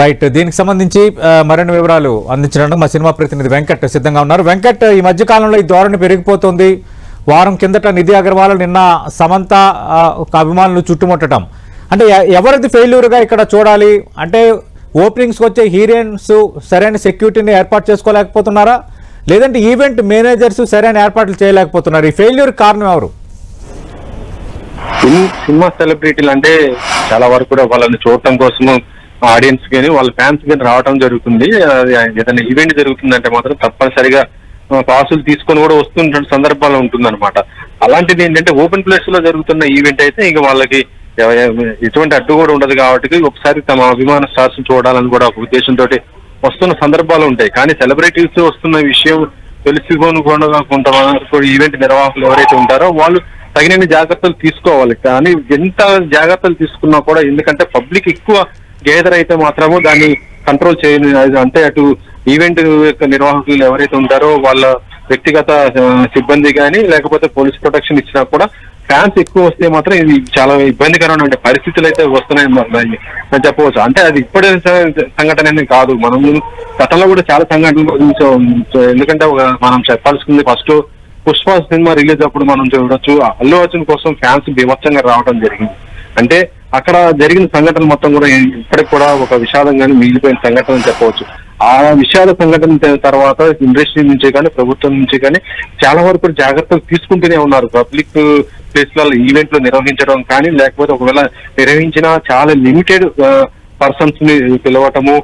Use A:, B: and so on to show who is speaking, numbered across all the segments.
A: Right. దీనికి సంబంధించి మరిన్ని వివరాలు అందించడానికి మా సినిమా ప్రతినిధి వెంకట్ సిద్ధంగా ఉన్నారు. వెంకట్, ఈ మధ్య కాలంలో ఈ ధోరణి పెరిగిపోతుంది. వారం కిందట నిధి అగర్వాల్, నిన్న సమంత అభిమానులు చుట్టుముట్టడం, అంటే ఎవరిది ఫెయిల్యూర్గా ఇక్కడ చూడాలి? అంటే ఓపెనింగ్స్కి వచ్చే హీరోయిన్స్ సరైన సెక్యూరిటీని ఏర్పాటు చేసుకోలేకపోతున్నారా, లేదంటే ఈవెంట్ మేనేజర్స్ సరైన ఏర్పాట్లు చేయలేకపోతున్నారు? ఈ ఫెయిల్యూర్ కారణం ఎవరు?
B: సినిమా సెలబ్రిటీలు అంటే చాలా వరకు కూడా వాళ్ళని చూడటం కోసము ఆడియన్స్ కానీ వాళ్ళ ఫ్యాన్స్ కానీ రావడం జరుగుతుంది. ఏదైనా ఈవెంట్ జరుగుతుందంటే మాత్రం తప్పనిసరిగా పాసులు తీసుకొని కూడా వస్తున్న సందర్భాలు ఉంటుందన్నమాట. అలాంటిది ఏంటంటే ఓపెన్ ప్లేస్ లో జరుగుతున్న ఈవెంట్ అయితే ఇంకా వాళ్ళకి ఎటువంటి అడ్డు కూడా ఉండదు కాబట్టి ఒకసారి తమ అభిమాన స్టార్స్ చూడాలని కూడా ఒక ఉద్దేశంతో వస్తున్న సందర్భాలు ఉంటాయి. కానీ సెలబ్రిటీస్ వస్తున్న విషయం తెలుసుకొని కొంతమంది ఈవెంట్ నిర్వాహకులు ఎవరైతే ఉంటారో వాళ్ళు తగినన్ని జాగ్రత్తలు తీసుకోవాలి. కానీ ఎంత జాగ్రత్తలు తీసుకున్నా కూడా, ఎందుకంటే పబ్లిక్ ఎక్కువ గేదర్ అయితే మాత్రము దాన్ని కంట్రోల్ చేయని, అంటే అటు ఈవెంట్ యొక్క నిర్వాహకులు ఎవరైతే ఉంటారో వాళ్ళ వ్యక్తిగత సిబ్బంది కానీ లేకపోతే పోలీస్ ప్రొటెక్షన్ ఇచ్చినా కూడా ఫ్యాన్స్ ఎక్కువ వస్తే మాత్రం ఇది చాలా ఇబ్బందికరమైన పరిస్థితులు అయితే వస్తున్నాయి చెప్పవచ్చు. అంటే అది ఇప్పటి సంఘటన కాదు, మనం గతంలో కూడా చాలా సంఘటనలు. ఎందుకంటే మనం చెప్పాల్సింది ఫస్ట్ పుష్ప సినిమా రిలీజ్ అప్పుడు మనం చూడొచ్చు, అల్లు అర్జున్ కోసం ఫ్యాన్స్ బీభత్సంగా రావడం జరిగింది. అంటే అక్కడ జరిగిన సంఘటన మొత్తం కూడా ఇప్పటికి కూడా ఒక విషాదంగానే మిగిలిపోయిన సంఘటన అని చెప్పవచ్చు. ఆ విషాద సంఘటన తర్వాత ఇండస్ట్రీ నుంచి కానీ ప్రభుత్వం నుంచి కానీ చాలా వరకు జాగ్రత్తలు తీసుకుంటూనే ఉన్నారు. పబ్లిక్ ప్లేస్లలో ఈవెంట్లు నిర్వహించడం కానీ, లేకపోతే ఒకవేళ నిర్వహించిన చాలా లిమిటెడ్ పర్సన్స్ ని పిలవటము,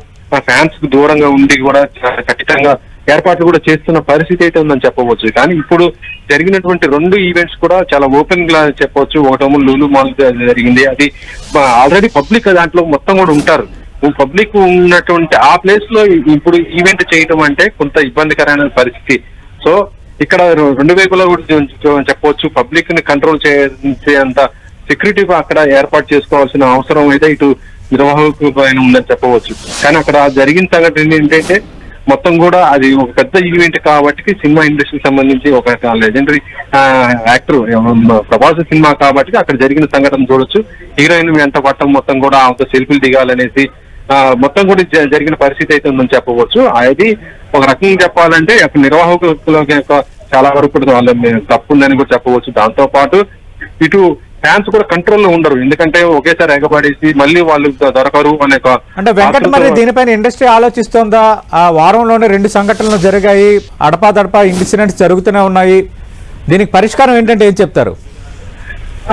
B: ఫ్యాన్స్ కు దూరంగా ఉండి కూడా ఖచ్చితంగా ఏర్పాట్లు కూడా చేస్తున్న పరిస్థితి అయితే ఉందని చెప్పవచ్చు. కానీ ఇప్పుడు జరిగినటువంటి 2 ఈవెంట్స్ కూడా చాలా ఓపెన్ గా చెప్పవచ్చు. ఒకటేమో లూలు మాల్ జరిగింది, అది ఆల్రెడీ పబ్లిక్ దాంట్లో మొత్తం కూడా ఉంటారు. పబ్లిక్ ఉన్నటువంటి ఆ ప్లేస్ లో ఇప్పుడు ఈవెంట్ చేయడం అంటే కొంత ఇబ్బందికరమైన పరిస్థితి. సో ఇక్కడ 2 వైపులా కూడా చెప్పవచ్చు, పబ్లిక్ ని కంట్రోల్ చేసేంత సెక్యూరిటీ అక్కడ ఏర్పాటు చేసుకోవాల్సిన అవసరం అయితే ఇటు నిర్వాహకు పైన ఉందని చెప్పవచ్చు. కానీ అక్కడ జరిగిన సంఘటన ఏంటంటే మొత్తం కూడా అది ఒక పెద్ద ఈవెంట్ కాబట్టి సినిమా ఇండస్ట్రీకి సంబంధించి ఒక లెజెండరీ యాక్టర్ ప్రభాస్ సినిమా కాబట్టి అక్కడ జరిగిన సంఘటన చూడొచ్చు. హీరోయిన్ వెంట పట్టం మొత్తం కూడా ఆమెతో సెల్ఫీలు దిగాలనేసి మొత్తం కూడా జరిగిన పరిస్థితి అయితే ఉందని చెప్పవచ్చు. అది ఒక రకంగా చెప్పాలంటే అక్కడ నిర్వాహకుల చాలా వరకు వాళ్ళ తప్పు ఉందని కూడా చెప్పవచ్చు. దాంతో పాటు ఇటు ఫ్యాన్స్ కూడా కంట్రోల్లో ఉండరు, ఎందుకంటే ఒకేసారి ఎగబడేసి మళ్ళీ వాళ్ళు దొరకరు అనే.
A: అంటే వెంకట, మరి దీనిపైన ఇండస్ట్రీ ఆలోచిస్తోందా? ఆ వారంలోనే 2 సంఘటనలు జరిగాయి, అడపాదడపా ఇన్సిడెంట్స్ జరుగుతూనే ఉన్నాయి. దీనికి పరిష్కారం ఏంటంటే ఏం చెప్తారు?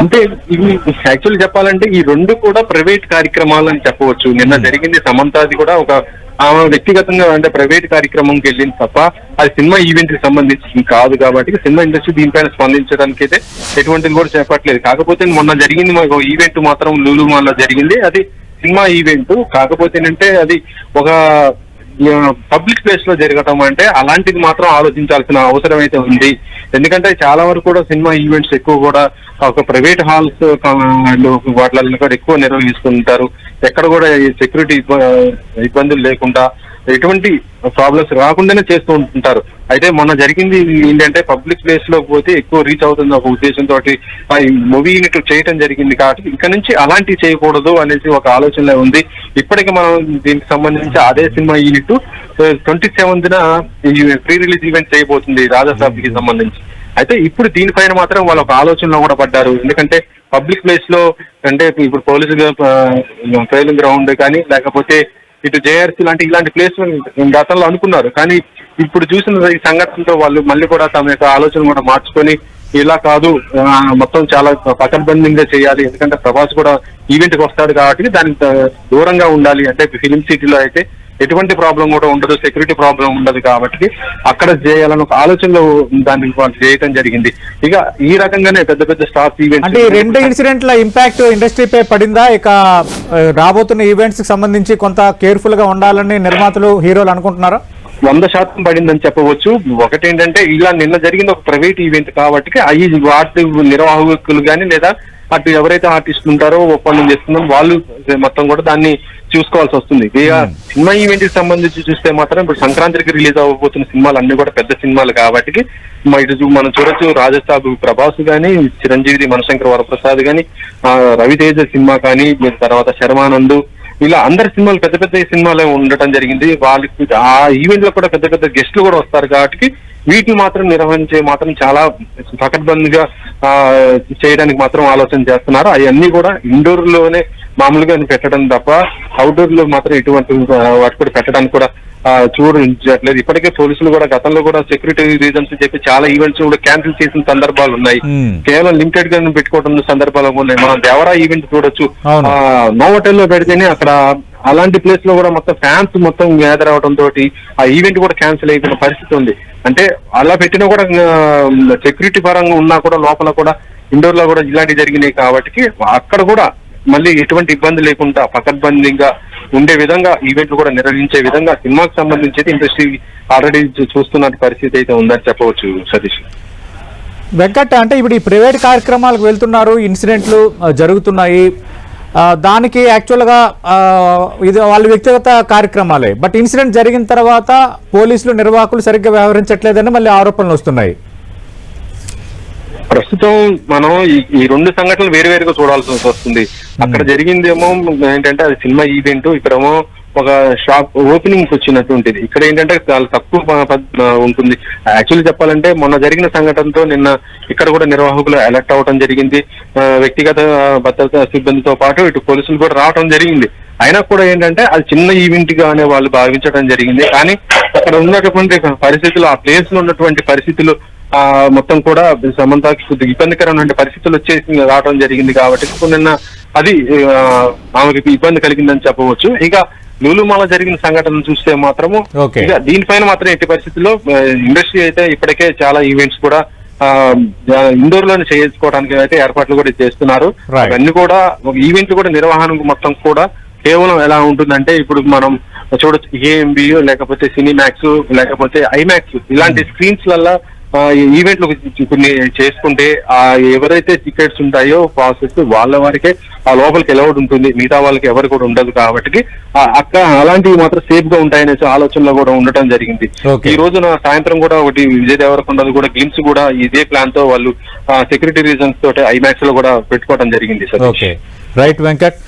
B: అంటే ఇవి యాక్చువల్లీ చెప్పాలంటే ఈ 2 కూడా ప్రైవేట్ కార్యక్రమాలు అని చెప్పవచ్చు. నిన్న జరిగింది సమంతాది కూడా ఒక ఆమె వ్యక్తిగతంగా అంటే ప్రైవేట్ కార్యక్రమంకి వెళ్ళింది తప్ప అది సినిమా ఈవెంట్ కి సంబంధించి కాదు. కాబట్టి సినిమా ఇండస్ట్రీ దీనిపైన స్పందించడానికి అయితే ఎటువంటిది కూడా చెప్పట్లేదు. కాకపోతే మొన్న జరిగింది మాకు ఈవెంట్ మాత్రం లూలు మాల్ లో జరిగింది, అది సినిమా ఈవెంట్. కాకపోతే ఏంటంటే అది ఒక పబ్లిక్ ప్లేస్ లో జరగటం అంటే అలాంటిది మాత్రం ఆలోచించాల్సిన అవసరం అయితే ఉంది. ఎందుకంటే చాలా వరకు కూడా సినిమా ఈవెంట్స్ ఎక్కువ కూడా ఒక ప్రైవేట్ హాల్స్ వాటిల్లో కూడా ఎక్కువ నిర్వహిస్తుంటారు. ఎక్కడ కూడా సెక్యూరిటీ ఇబ్బందులు లేకుండా ఎటువంటి ప్రాబ్లమ్స్ రాకుండానే చేస్తూ ఉంటుంటారు. అయితే మొన్న జరిగింది ఏంటంటే పబ్లిక్ ప్లేస్ లో పోతే ఎక్కువ రీచ్ అవుతుంది ఒక ఉద్దేశంతో మూవీ యూనిట్ చేయడం జరిగింది. కాబట్టి ఇక్కడ నుంచి అలాంటివి చేయకూడదు అనేసి ఒక ఆలోచనలో ఉంది. ఇప్పటికి మనం దీనికి సంబంధించి అదే సినిమా యూనిట్ 27న ప్రీ రిలీజ్ ఈవెంట్ చేయబోతుంది రాజాసాబ్కి సంబంధించి. అయితే ఇప్పుడు దీనిపైన మాత్రం వాళ్ళు ఒక ఆలోచనలో కూడా పడ్డారు. ఎందుకంటే పబ్లిక్ ప్లేస్ లో అంటే ఇప్పుడు పోలీసు ట్రైలింగ్ గ్రౌండ్ కానీ లేకపోతే ఇటు జేఆర్సీ ఇలాంటి ప్లేస్ గతంలో అనుకున్నారు. కానీ ఇప్పుడు చూసిన ఈ సంఘటనతో వాళ్ళు మళ్ళీ కూడా తమ యొక్క ఆలోచన కూడా మార్చుకొని ఇలా కాదు మొత్తం చాలా పకడ్బందీగా చేయాలి, ఎందుకంటే ప్రభాస్ కూడా ఈవెంట్కి వస్తాడు కాబట్టి దానికి దూరంగా ఉండాలి. అంటే ఫిలిం సిటీలో అయితే ఎటువంటి ప్రాబ్లం కూడా ఉండదు, సెక్యూరిటీ ప్రాబ్లం ఉండదు కాబట్టి అక్కడ చేయాలని ఒక ఆలోచనలో దాన్ని వాళ్ళు చేయటం జరిగింది. ఇక ఈ రకంగానే పెద్ద పెద్ద స్టార్స్ ఈవెంట్స్
A: అంటే 2 ఇన్సిడెంట్ల ఇంపాక్ట్ ఇండస్ట్రీపై పడిందా? ఇక రాబోతున్న ఈవెంట్స్ కి సంబంధించి కొంత కేర్ఫుల్ గా ఉండాలని నిర్మాతలు హీరోలు అనుకుంటున్నారా?
B: 100% పడిందని చెప్పవచ్చు. ఒకటేంటంటే ఇలా నిన్న జరిగింది ఒక ప్రైవేట్ ఈవెంట్ కాబట్టి అవి వాటి నిర్వాహకులు కానీ లేదా అటు ఎవరైతే ఆర్టిస్టులు ఉంటారో ఒప్పందం చేసుకున్నారో వాళ్ళు మొత్తం కూడా దాన్ని చూసుకోవాల్సి వస్తుంది. సినిమా ఈవెంట్ కి సంబంధించి చూస్తే మాత్రం ఇప్పుడు సంక్రాంతికి రిలీజ్ అవ్వబోతున్న సినిమాలు అన్ని కూడా పెద్ద సినిమాలు కాబట్టి ఇటు మనం చూడొచ్చు రాజసాబ్ ప్రభాస్ గానీ, చిరంజీవి మనశంకర్ వరప్రసాద్ గానీ, రవితేజ సినిమా కానీ, తర్వాత శర్మానంద్ ఇలా అందరి సినిమాలు పెద్ద పెద్ద సినిమాలే ఉండటం జరిగింది. వాళ్ళకి ఆ ఈవెంట్ లో కూడా పెద్ద పెద్ద గెస్టులు కూడా వస్తారు కాబట్టి వీటిని మాత్రం నిర్వహించే మాత్రం చాలా పకడ్బందీగా చేయడానికి మాత్రం ఆలోచన చేస్తున్నారు. అవన్నీ కూడా ఇండోర్ లోనే మామూలుగా పెట్టడం తప్ప అవుట్డోర్ లో మాత్రం ఎటువంటి వాటి కూడా పెట్టడానికి కూడా చూడట్లేదు. ఇప్పటికే పోలీసులు కూడా గతంలో కూడా సెక్యూరిటీ రీజన్స్ చెప్పి చాలా ఈవెంట్స్ కూడా క్యాన్సిల్ చేసిన సందర్భాలు ఉన్నాయి. కేవలం లిమిటెడ్ గా పెట్టుకోవడం సందర్భాలు ఉన్నాయి. మనం దేవరా ఈవెంట్ చూడొచ్చు, నోవోటెల్ లో పెడితేనే అక్కడ అలాంటి ప్లేస్ లో కూడా మొత్తం ఫ్యాన్స్ మొత్తం గ్యాదర్ అవడం తోటి ఆ ఈవెంట్ కూడా క్యాన్సిల్ అయిపోయిన పరిస్థితి ఉంది. అంటే అలా పెట్టినా కూడా సెక్యూరిటీ పరంగా ఉన్నా కూడా లోపల కూడా ఇండోర్ లో కూడా ఇలాంటివి జరిగినాయి కాబట్టి అక్కడ కూడా మళ్ళీ ఎటువంటి ఇబ్బంది లేకుండా పకడ్బందీగా ఉండే విధంగా ఈవెంట్లు కూడా నిర్వహించే విధంగా సినిమాకి సంబంధించి ఇండస్ట్రీ ఆల్రెడీ చూస్తున్న పరిస్థితి అయితే ఉందని చెప్పవచ్చు. సతీష్,
A: వెంకట్, అంటే ఇప్పుడు ఈ ప్రైవేట్ కార్యక్రమాలకు వెళ్తున్నారు, ఇన్సిడెంట్లు జరుగుతున్నాయి, దానికి యాక్చువల్గా ఇది వాళ్ళ వ్యక్తిగత కార్యక్రమాలే. బట్ ఇన్సిడెంట్ జరిగిన తర్వాత పోలీసులు నిర్వాహకులు సరిగ్గా వ్యవహరించట్లేదని మళ్ళీ ఆరోపణలు వస్తున్నాయి.
B: ప్రస్తుతం మనం ఈ రెండు సంఘటనలు వేరువేరుగా చూడాల్సి వస్తుంది. అక్కడ జరిగిందేమో ఏంటంటే అది సినిమా ఈవెంట్, ఇక్కడేమో ఒక షాప్ ఓపెనింగ్ వచ్చినటువంటిది. ఇక్కడ ఏంటంటే చాలా తక్కువ ఉంటుంది. యాక్చువల్లీ చెప్పాలంటే మొన్న జరిగిన సంఘటనతో నిన్న ఇక్కడ కూడా నిర్వాహకులు అలర్ట్ అవడం జరిగింది. వ్యక్తిగత భద్రతా సిబ్బందితో పాటు ఇటు పోలీసులు కూడా రావడం జరిగింది. అయినా కూడా ఏంటంటే అది చిన్న ఈవెంట్ గానే వాళ్ళు భావించడం జరిగింది. కానీ అక్కడ ఉన్నటువంటి పరిస్థితులు, ఆ ప్లేస్ లో ఉన్నటువంటి పరిస్థితులు మొత్తం కూడా సమంతకి కొద్దిగా ఇబ్బందికరమైన పరిస్థితులు వచ్చేసి రావడం జరిగింది. కాబట్టి నిన్న అది ఆమెకి ఇబ్బంది కలిగిందని చెప్పవచ్చు. ఇక లూలుమాల జరిగిన సంఘటన చూస్తే మాత్రము ఇక దీనిపైన మాత్రం ఎట్టి పరిస్థితుల్లో ఇండస్ట్రీ అయితే ఇప్పటికే చాలా ఈవెంట్స్ కూడా ఇండోర్ లోనే చేసుకోవడానికి అయితే ఏర్పాట్లు కూడా చేస్తున్నారు. అవన్నీ కూడా ఈవెంట్లు కూడా నిర్వహణ మొత్తం కూడా కేవలం ఎలా ఉంటుందంటే ఇప్పుడు మనం చూడొచ్చు ఏఎంబి లేకపోతే సినీమాక్స్ లేకపోతే ఐమాక్స్ ఇలాంటి స్క్రీన్స్ లల్లా ఈవెంట్లు కొన్ని చేసుకుంటే ఎవరైతే టికెట్స్ ఉంటాయో పాసెస్ వాళ్ళ వారికే ఆ లోపలికి ఎలౌడ్ ఉంటుంది, మిగతా వాళ్ళకి ఎవరు కూడా ఉండదు. కాబట్టి అక్కడ అలాంటివి మాత్రం సేఫ్ గా ఉంటాయనే ఆలోచనలో కూడా ఉండటం జరిగింది. ఈ రోజున సాయంత్రం కూడా ఒకటి విజయ్ దేవరకొండ కూడా గ్లిమ్స్ కూడా ఇదే ప్లాన్ తో వాళ్ళు సెక్యూరిటీ రీజన్స్ తోటి ఐమాక్స్ లో కూడా పెట్టుకోవడం జరిగింది.
A: రైట్ వెంకట్.